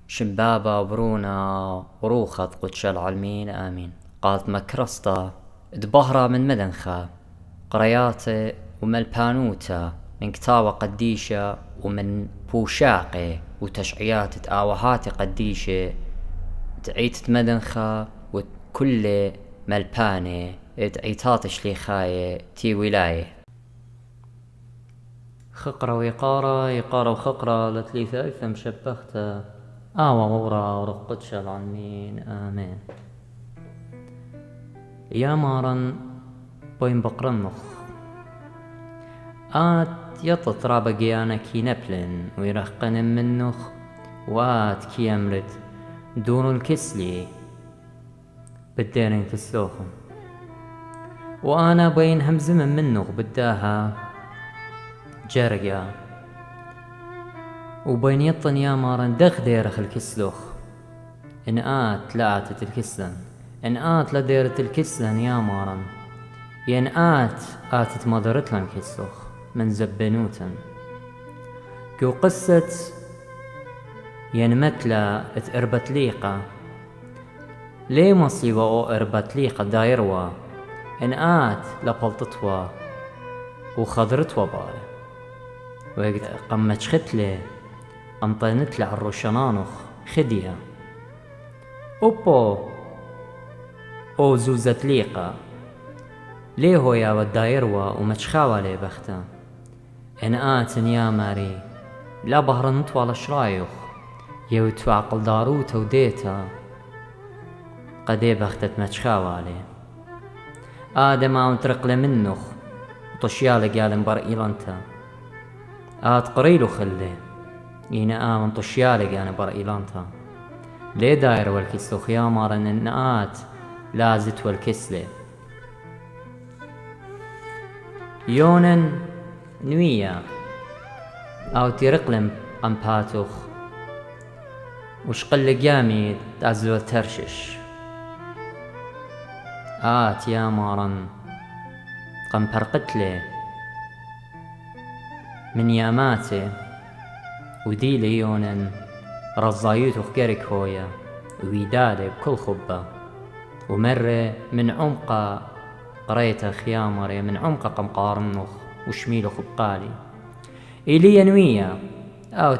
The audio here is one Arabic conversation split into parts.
شمبابا وبرونا وروخط قدش العالمين آمين. قالت مكرسطة دبهرة من مدنخة قرياتي وملبانوتا من كتابة قديشة ومن بوشاقي وتشعيات تآوهات قديشة تعيت مدنخة وكل ملباني تعيتات شليخاية تي ولاية خقرة ويقارة يقارة وخقرة لتليثة إثم شبختة وورا ورقدش العالمين آمين. يا مارن بوين بقرنخ يطت رابقيانا كي نبلن ويرخقن منخ كي يمرد دون الكسلي بالديرين في السوخن وأنا بين همزم منخ بداها جرقا وبين يطن يا مارن دخ ديرخ الكسلوخ إن لاتت الكسلن إن لديرة الكسلن يا مارن ين آتت مدرتلن كسلوخ من زبنوتن كو قصة ين متلا اربت ليقة ليه مصيبة او اربت ليقة دايروا إن لبلطتوا وخضرتوا بالي وقت قمتش ختلي قمطينتلي عالروشنانوخ خدية او زوزت ليقة ليه هو يا ودايروا ومتشخاوة لي بختا إن يا ماري لا بهرنت ولا شرايخ يوتو عقل داروتا وديتا قدي بختت متشخاوة لي آدم ترقل منخ وطشيالي قال مبر إيلانتا قريلو خلي ينا من طشيالي قال مبر إيلانتا ليه داير والكسلوخ يا مارن إن لازت والكسلي يونن نوية تيرقلم أمباتوخ وشقل قامي تازلو ترشش يا مارن برقتلي من ياماتي وديلي يونن رزايوتوخ قرك هويا ويدادي بكل خبة ومرة من عمق قريته خيامري من عمق قمقارنخ وشميلو خبقالي إلي نوية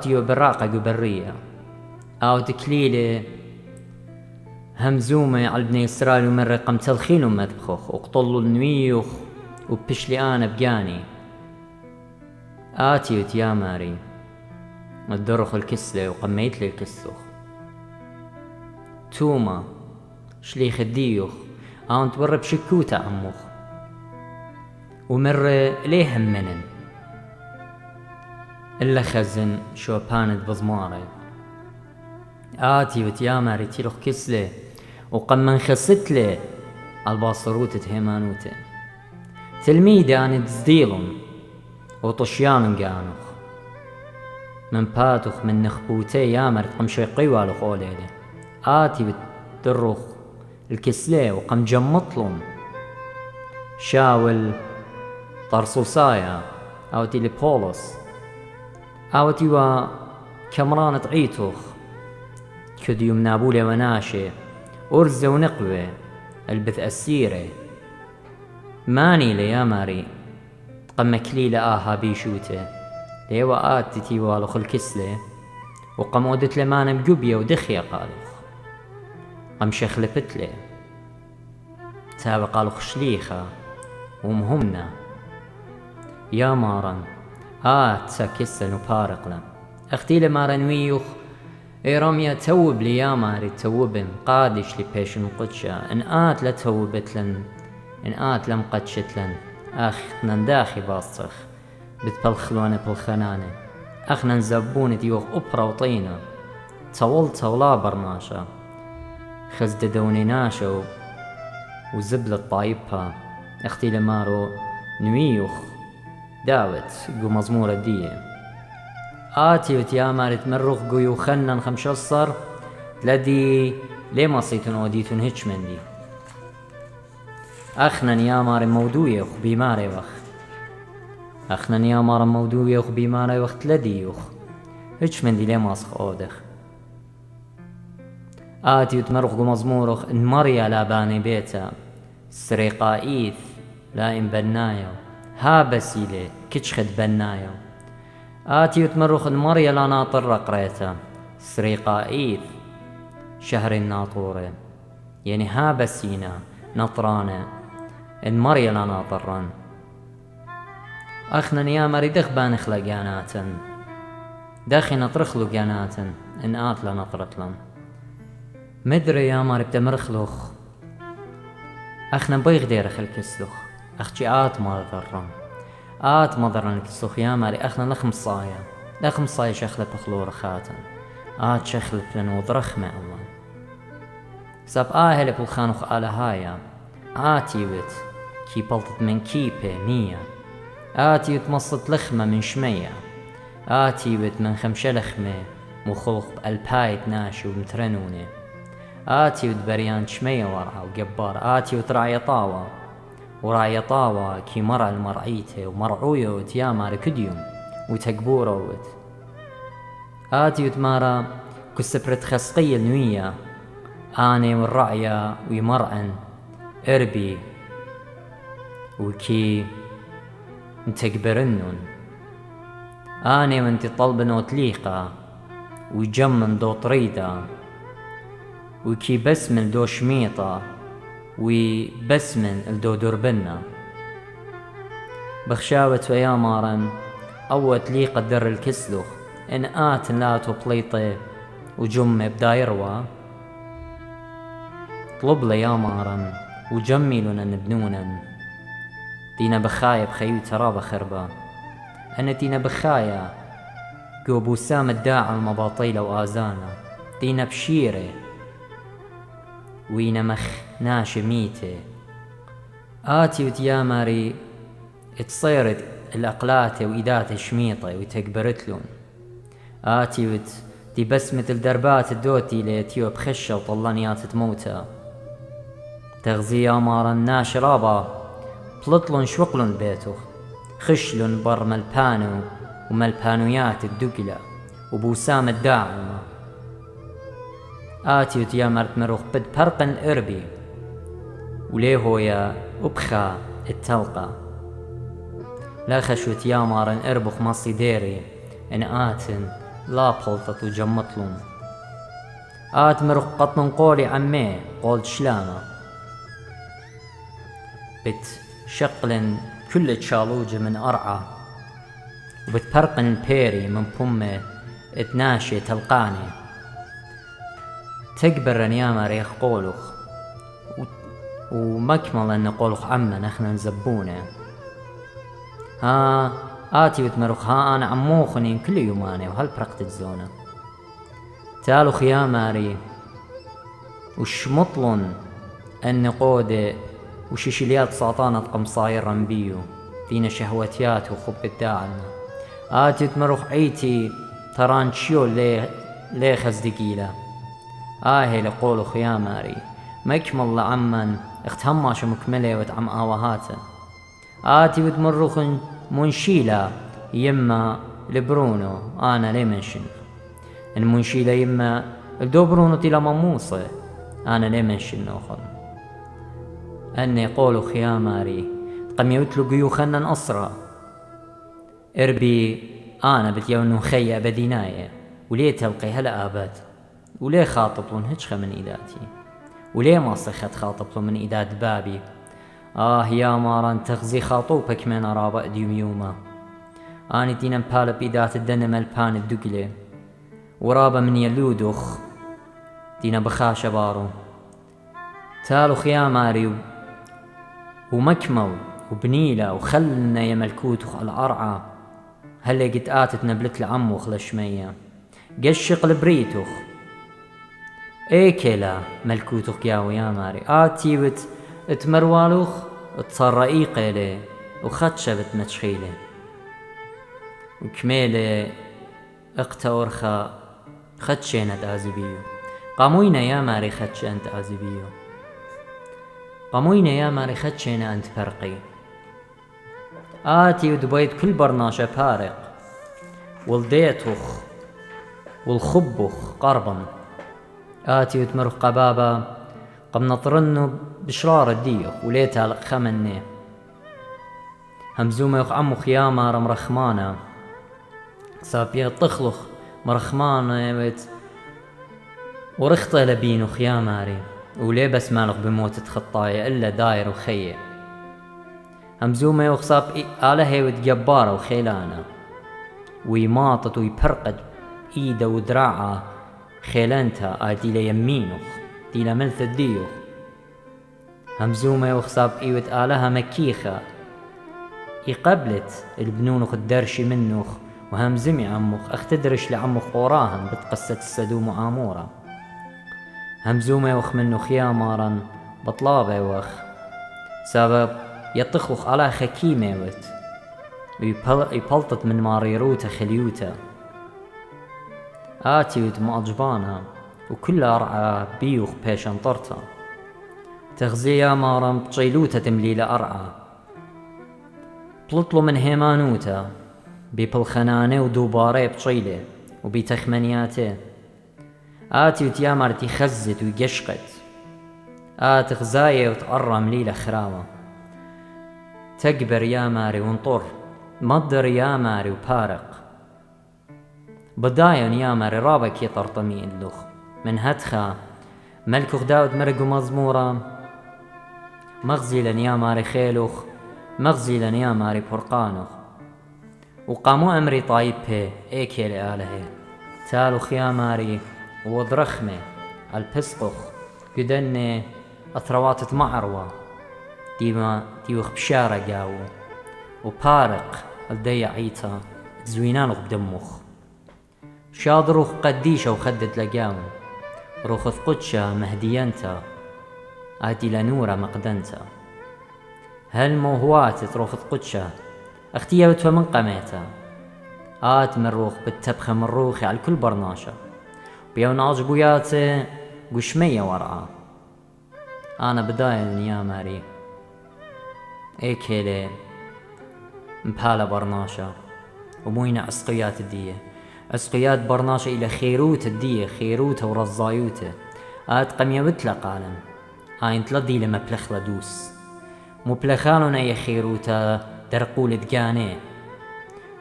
تيو براقة قبرية تكليلي همزومة على بني إسرائيل ومرة قم تلخينو مذبخوخ وقطلو النويوخ وبشلي أنا بجاني تيوت يا ماري الدرخ الكسلة وقميت لي الكسوخ توما شليخ الديوخ تبر بشكوتة عموخ ومرة ليه همنن إلا خزن شو بانت بضماري تيوت يا ماري تيلوخ كسلة وقمن خستلي عالباصروتة هيمانوتة تلميدي أنا تزديلن وطشيان قانوخ من باتوخ من نخبوتي يا مرت قم شوي قيوالو قوليلي تيوت دروخ الكسلة وقم جمطلن شاول طرسوسايا تيلي بولس تيوا كمران تعيتوخ كديو منابولي وناشي أرزة ونقوة البث أسيرة ماني لي يا ماري قم كليلة بيشوته ليوا تيوا لخ الكسلة وقم ودت لمانا بجوبيا ودخيا قالوخ قم شخلفتلي تابا قالو خشليخة ومهمنا يا مارن تساكسن وبارقلا اختي لمارن ويوخ رمية توب لي يا ماري توبن قادش لي بيشن قدشا إن لا توبتلن إن لم قدشتلن ننداخي باصخ بتبلخلونة بالخنانة نزبونة ديوخ أبرا وطينة طولت ولا برناشا خزد دوني ناشا وزبلة طايبها اختي لمارو نويوخ داوت قو مزمورة ديه تيوت يا ماري تمرخ قو خنن خمشصر لدي ليه مصيتن وديتن هيتش من دي أخنن يا ماري مودوية وخ بيماري وخ أخنن يا ماري مودوية وخ بيماري وخ تلدي وخ هيتش من دي ليه ماسخ أودخ آتي وتمرخ مزمورخ إن مريا لا باني بيتا سريقائيث لا إن بنايو ها بسيلة كتشخد بنايو. آتي وتمرخ إن مريا لا ناطر قريتا سريقائيث شهر الناطورة يعني ها بسينا نطرانا إن مريا لا ناطران. أخنا يا مري دخ بانخ لقاناتا داخي نطرخلو قاناتا إن آت لا نطرتلن مدري يا ماري بتمرخلوخ أخنا بيغ ديرخ الكسلوخ أختي آت مضرن الكسلوخ يا ماري أخنا لخمصايا شخلة بخلور خاتن آت شخلة لن وضرخ مع الله ساب آهل بالخانوخ آل هايا آتي وت كي بلطت من كيبة مية آتي وتمصت لخمة من شمية آتي وت من خمشة لخمة مخلق البايت ناشي ومترنونة آتي وتبريان شمية ورعة وقبار آتي وترعي طاوة وراعي طاوة كي مرع المرعيته ومرعوية وتيامار كديوم وتقبورة وت آتي وتمارا كسبرت خسقية النوية آني والرعية ويمرعن إربي وكي نتقبرنن آني وانتي طلبن وتليقة ويجمن دو طريدة وكي بسمن دو شميطة وبسمن الدو دربنا بخشاوة ويا مارن أوت ليقة در الكسلوخ إن آت لاتو بليطة وجم بدايروا طلب لي يا مارن وجملنا نبنونا دينا بخايا بخيو ترابة خربة أنا دينا بخايا قو بوسام الداعى المباطيلة وآزانا دينا بشيرة وينا مخ ناش ميته آتي وتياماري اتصيرت الأقلات وإدات شميطة وتكبرتلون آتي وت دي بسمة الدربات الدوتي ليتيو بخشة وطلانيات تموتا تغذية مارا ناش رابا بلطلن شوقلن بيتو خشلن بر ملبانو وملبانويات الدقلة وبوسام الداعمة آتي وتيامرت مروخ بد برقن إربي وليهويا أبخا التلقى لا خشوت يامارن إربخ مصي ديري إن آتن لا بلطت وجمطلون آت مروخ قطن قولي عمي قول شلامة بت شقلن كل تشالوجة من أرعى وبتبرقن بيري من بمه اتناشي تلقاني تكبر ياما ريخ قولخ ومكمل أن قولخ عما نحن نزبونه ها آتي وتمرخ ها أنا عموخني كل يوماني وهل برقت الزونة تالوخ يا ماري وش مطلن أن قودة وشيشليات ساطانة قمصاير رنبيو فينا شهوتيات وخب الداعنا آتي وتمرخ عيتي تران شيو ليه خزدقيلة آهي لقولخ يا ماري مكمل لعمن اختهماش مكملة وتعم آوهاتا آتي وتمرخ منشيلة يما لبرونو أنا لي منشن المنشيلة يما الدو برونو تلا مموصة أنا لي منشن نوخل أني قولخ يا ماري قم يوتلو قيوخنا أسرى إربي أنا بتيونو خيا بديناية وليه تلقي هلا آباد وليه خاطبلون هجخة من إيداتي وليه ما صخت خاطبلون من إيداد بابي يا ماران تغزي خاطوبك من رابع ديوميوما آني دينا مبالة بإيدات الدنم البان الدقلة ورابا من يلودخ دينا بخاشة بارو تالوخ يا ماري ومكمل وبنيلة وخلنا يا ملكوتخ الأرعى هلا قد آتت نبلت لعموخ لشمية قشق لبريتخ ايكلا ملكوتخ يا ماري آتي تمروالوخ تصرقي قيلة وخدشة بتمتشخيلة وكميلة اقتورخا خدشينا تازبيو قاموينا يا ماري خدشة انت ازبيو قاموينا يا ماري خدشينا انت فرقي آتي ودبيت كل برناشة فارق والديتخ والخبخ قربا آتي وتمرخ قبابة قم نطرنو بشرار الديوخ وليتها خمني همزومة يخ عمو خيامة رمرخمانة سابيا تخلخ مرخمانة ورخطة لبينو خياماري وليه بس مالغ بموتة خطايا إلا داير وخيه همزومة يخ صاب آلهي وتجبارة وخيلانة ويماطط ويبرقد إيده ودراعه خيلانتها آدي ليمينوخ دي لملث الديوخ همزومة يخصاب إيوت آلها مكيخة يقبلت البنونخ الدرشي منوخ وهمزمي عموخ اختدرش لعموخ قوراهن بتقصة السدوم وآمورة همزومة يوخ منوخ يامارا بطلابة يوخ سبب يطخوخ على خكيمة وت ويبلطت من ماريروتا خليوتا آتيوت مأجبانا وكل أرعى بيوخ بيشن طرتا تغزية مارم بطشيلوتا تمليل أرعى بلطلو من هيمانوتا ببلخنانة ودوباري بطشيلة وبتخمنياته آتيوت يامر تخزت ويقشقت غزاية وتقرم ليلة خراوة تكبر يا ماري ونطر مضر يا ماري وبارق بداين يا ماري رابك يطرطمي اللخ من هتخا ملكوخ داود مرق مزمورة مغزيلا يا ماري خيلوخ مغزيلا يا ماري برقانوخ وقاموا أمري طايب هي ايكي لآله تالوخ يا ماري وضرخمة البسقخ قدني أثروات معروة ديما ديوخ بشارة قاو وبارق الديع عيتا زوينانوخ بدموخ شاضروخ قديشة وخدت لقاو روخ قدشة مهديانتا آتي لنورة مقدنتا هالموهوات تروخ قدشة اختيا بتفا من قميتا آت مروخ بالتبخة مروخي على كل برناشة بيون عجبوياتي قشمية ورعا أنا بداية يا ماري ايكيلي مبالة برناشة وموينة عسقيات الدية عسقيات برناشة إلى خيروت الدية خيروتة ورزايوتة آت قمية بتلق عالم هاين تلدي لما بلخ لدوس مبلخالون أي خيروتة درقول دقاني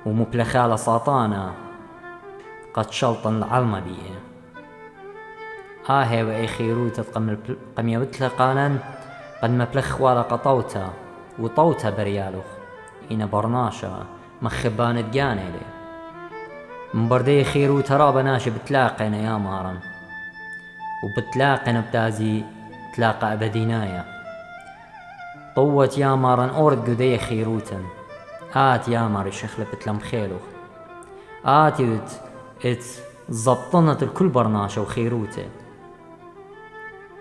ومبلخال ساطانا قد شلطن العلمة بيه هاهي وأي خيروتة قمية بتلق عالم قد مبلخ والا قطوتا وطوتا بريالوخ إنا برناشا مخبان دقاني لي مبردي خيرو ترى بناشي بتلاقينا يا مارن وبتلاقينا بتازي تلاقى أبدينايا طوت يا مارن أورد قدي خيروتن آت يا ماري شخلة بتلم خيلوخ آتي زبطنت الكل برناشة وخيروته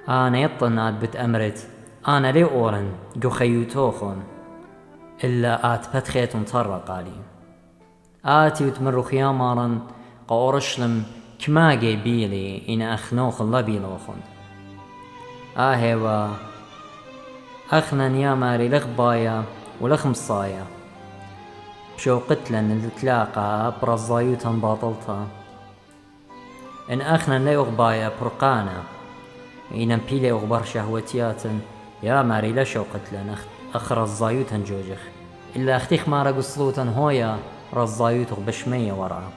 أنا يطنات بتأمرت أنا لي أورن جو خيوتوخن إلا آت بتخيتن طرق علي آتي وتمرخ يا مارن قورشلم كما جيبيلي إن أخنوخ الله بيلوخن آهوا أخنن يا ماري لغبايا ولخمصايا بشو قتلن اللي تلاقى برزايوتا باطلتا إن أخنن لي أغبايا برقانا إن بيلي أغبر شهوتياتا يا ماري لا شو قتلن أخر الزايوتا جوجخ إلا أختيخ مارا قصلوتا هويا رزايوتو بشمية ورعا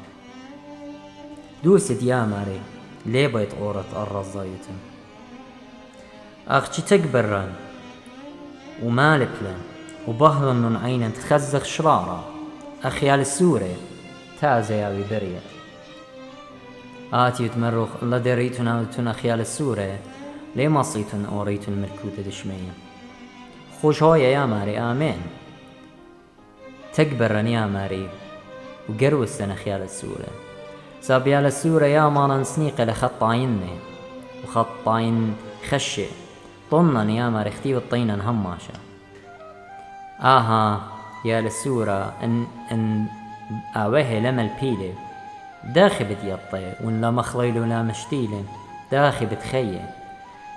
دوست يا ماري ليه بيت غورت الرزايوتا أختي تكبرن ومالبلن وبهلن عينا تخزخ شرارة أخيال السوري تازياوي بريا آتي يتمرخ الله دريتن هالتن أخيال السوري ليه مصيتن أوريتن مركوتة دشمية خوش هويا يا ماري آمين تكبرن يا ماري وقروستن أخيال السورة سابيال السورة يا مارن سنيقة لخطايني وخطاين خشي طنن يا ماري اختيب الطينا هماشا آها يا للسورة ان آوه لما البيلي داخي بدي الطي وان لا مخليل ولا مشتيل داخي بتخيه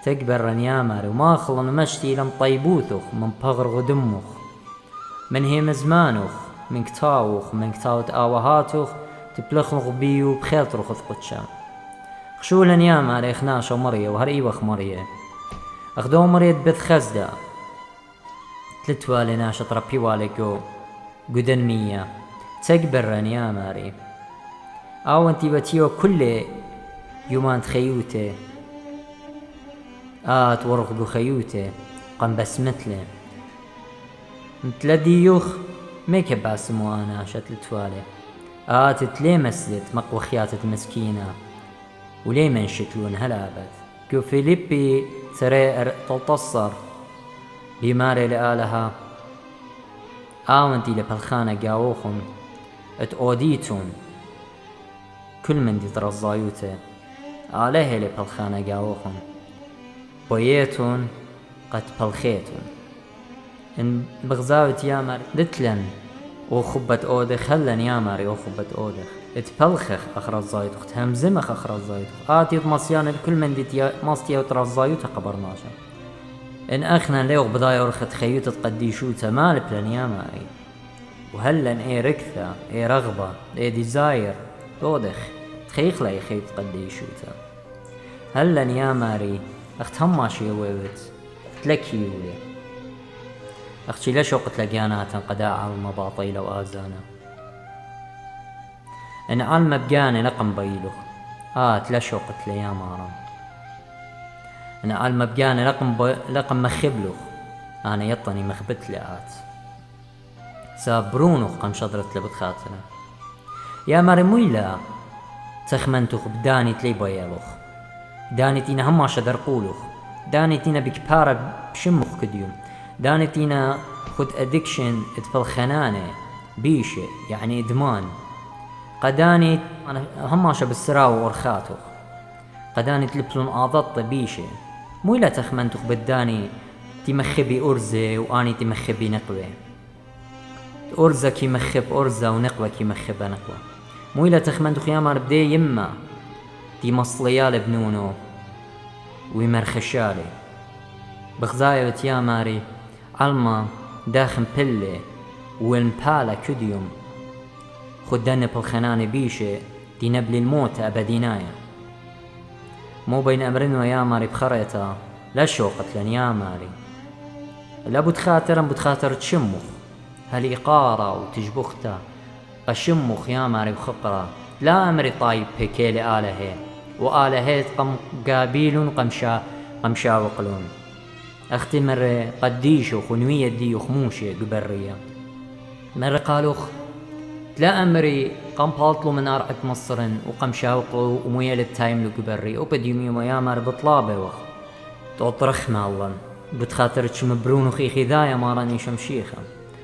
تكبرن يا ماري وما خلن مشتيل طيبوثخ من بغر غدمخ من هيم زمانوخ من كتاوخ من كتاوت آوهاتوخ تبلخنخ بيو بخيلترخ قدشا خشولا يا ماري خناشة مرية وهر إيوخ مرية أخدو مرية بث خزدا تلتوالي ناشة ربي والكو قدن مية تكبرن يا ماري أو انتي بتيو كل يومان تخيوته ورغدو خيوته قم بسمتله متلدي يوخ ميك باسمو أنا شتل توالي تتلي مسدت مقوى خياتة مسكينة ولي من شتلون هلابت كو فيليبي تري تلتصر بماري لآلها آونتي لبالخانة قاوخم اتأوديتون كل من دي ترزايوته عليه لبالخانة قاوخم بويتون قد بالخيتون إن بغزاوت يامر دتلن وخبت أودخ هلن يامري وخبت أودخ اتبلخخ أخر الزايدخ تهمزمخ أخر الزايدخ آتيت مصيان الكل من دي مصيا وترزايوته قبرناشا إن أخنا ليوغ بضايا ورخت خيوت تقديشوته مال بلن يامري وهلن اي ركثة اي رغبة اي ديزاير أودخ تخيخ لا يخيط قديشوته هلن يامري أخت هماشي ويوت تلكيولي أختي ليش وقت لقياناتا قداء على المباطيل وآزانا إن علم بقاني لقم بيلوخ ليش وقت ليا مارا إن علم بقاني لقم مخبلوخ أنا يطني مخبت لآت سابرونوخ قم شضرت لبت خاطرة يا ماري مويلا تخمنتوخ بداني تلي بيالوخ داني تينا هما شدر قولوخ داني تينا بكبارة بشمخ كديوم داني تينا خد ادكشن اتبالخنانة بيشة يعني ادمان قداني انا هماشا بالسراو ورخاتوخ قداني تلبسون آضط بيشة مو لا تخمنتوخ بداني تمخبي أرزة واني تمخبي نقوة أرزة كي مخب أرزة ونقوة كي مخبة نقوة مو لا تخمنتوخ يا مار بدي يما تي مصليال بنونو ويمرخشالي بخزايا يا ماري علما داخن بلي والمبالة كديوم خدنا بالخنانة بيشة دي نبلي الموت أبدينايا مو بين أمرين ويا ماري بخريطة لا شوقت لن يا ماري لا بتخاطر تشمخ هالإقارة وتجبختا أشمخ يا ماري بخقرة لا أمري طايب بكيلي آلهي وآلهيت قم قابيل قمشا وقلون أختي مرة قديشوخ ونوية ديوخ موشي قبرية مرة قالوخ لا أمري قم باطلو من أرعة مصرن وقم شاوقلو ومويل التايم لو قبري وبديوم يوم يامر بطلابي وخ توطرخ مالن بتخاطر تشم خيخي ذايا ماراني شمشيخة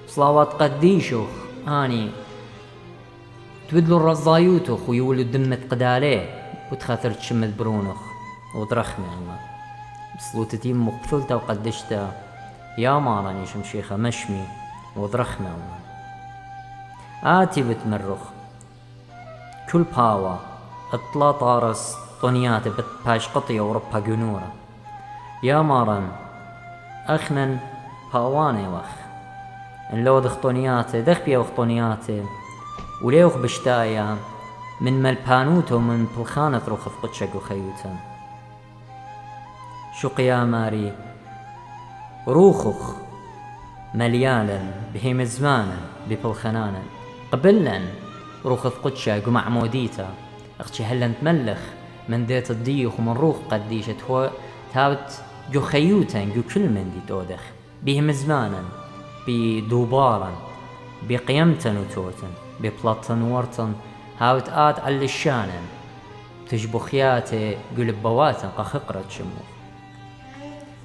صلاوات قديشوخ هاني تودلو الرزايوتوخ ويولو دمة قداليه بتخاطر تشم برونوخ وطرخ مالن بسلوتتي مقفلتا وقدشتا يا ماراني شمشيخة مشمي وضرخ مالن آتي بتمرخ كل باوا اطلا طارس طنيات بتباش قطية وربها جنورة يا مارن أخنن باواني وخ إن لو دخ طنياتي دخ بيا وخ طنياتي وليوخ بشتايا من ملبانوتو من بلخانة روخ فقدشك وخيوتا شق يا ماري روخخ مليالا بهم زمانا ببلخنانا قبلا روخ فقدشك ومعموديتا اختي هلا تملخ من ديت الديوخ ومن روخ قديشة هو تابت جو خيوتا جو كل من دي تودخ بهم زمانا بدوبارا بقيمتا وتوتا ببلطن ورطن هاوت على الشانا تجبخياتي قلبواتا قخقرة شمو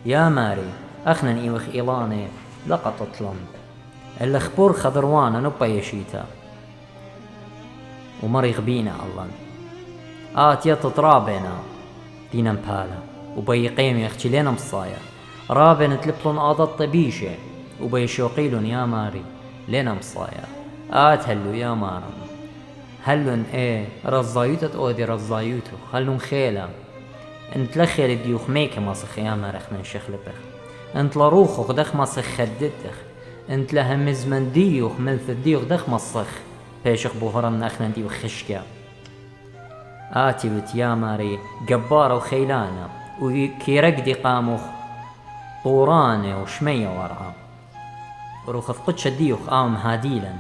يا ماري أخنن إيوخ إيلاني لقط اطلم اللي خبور خضروانا نبا يشيتا ومريغ بينا الله يطط رابنا دينا مبالا وبيقيم يختي لنا مصايا رابنا تلبلون آضت طبيشة وبيشوقيلون يا ماري لنا مصايا هلو يا مارم هلون رزايوتة أودي رزايوتو هلون خيلة انت لخيل ديوخ ميكا ماسخ يا مارخنا نشخلبخ انت لروخوخ دخ ماسخ خددخ انت لهمز من ديوخ ملث ديوخ دخ ماسخ بيشخ بوهرم اخنا ديوخ خشكا آتي بت يا ماري جبارة وخيلانة وكي رقدي قاموخ طورانة وشمية ورعا وروخ فقدش ديوخ هاديلا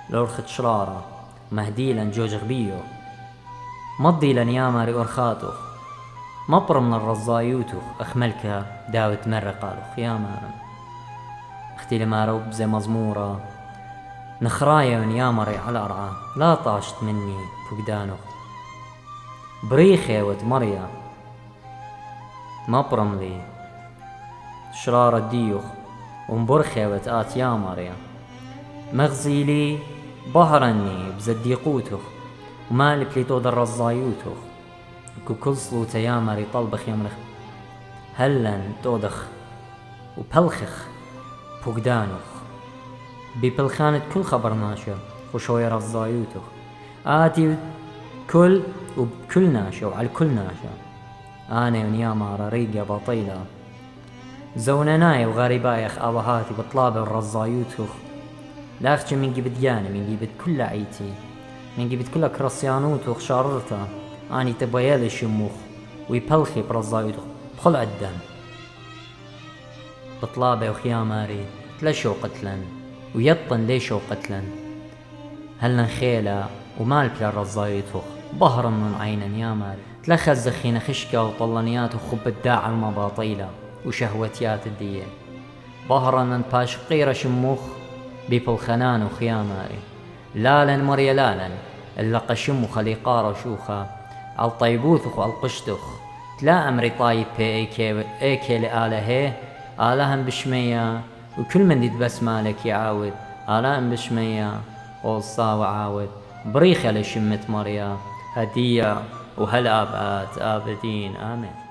لورخت شرارة مهديلا جوج غبيو مضيلا يا ماري أرخاتوخ مبر من الرزايوتوخ أخملكها داوت مرة قالوخ يا مارم اختي لما روب زي مزمورة نخرايا من يا مري على أرعى لا طاشت مني فقدانوخ بريخي وتمريا مبرم لي شرارة ديوخ ومبرخي وتآت يا مريا مغزي لي بهرني بزديقوتوخ ومالك لي تود الرزايوتوخ كل صلوته يا مري طلبخ يمرخ هلن تودخ وبلخخ فقدانوخ ببلخانة كل خبر ناشر وشوية رزايوتوخ آتي كل وبكل ناشا وعلى كل ناشا أنا ونيا مارا ريقة بطيلة زونناي وغريبايخ أبهاتي بطلابة الرزايوتوخ لاخش من جبت جاني من جبت كل عيتي من جبت كل كرسيانوتوخ شاررتا أني تبيالي شموخ ويبلخي برزايوتوخ بخل عدن بطلابة وخيا ماري تلشو قتلا ويطن ليشو قتلا هلن خيلة ومال بلا الرزايوتوخ بهرا من عينا يا ماري تلخز زخينا خشكة وطلنيات وخب الداع المباطيلة وشهوتيات الدية بهرا من باش قيرة شموخ ببلخنان وخيا ماري لالا مريا لالا إلا قشم خليقارة وشوخة على طيبوثخ وعلى قشتخ تلا أمري طايب ايكي لآله هي آلهم بشمية وكل من ديد بس مالك يعاود آلهم بشمية قوصا وعاود بريخة لشمت مريا هدية وهل آبات آبدين آمين.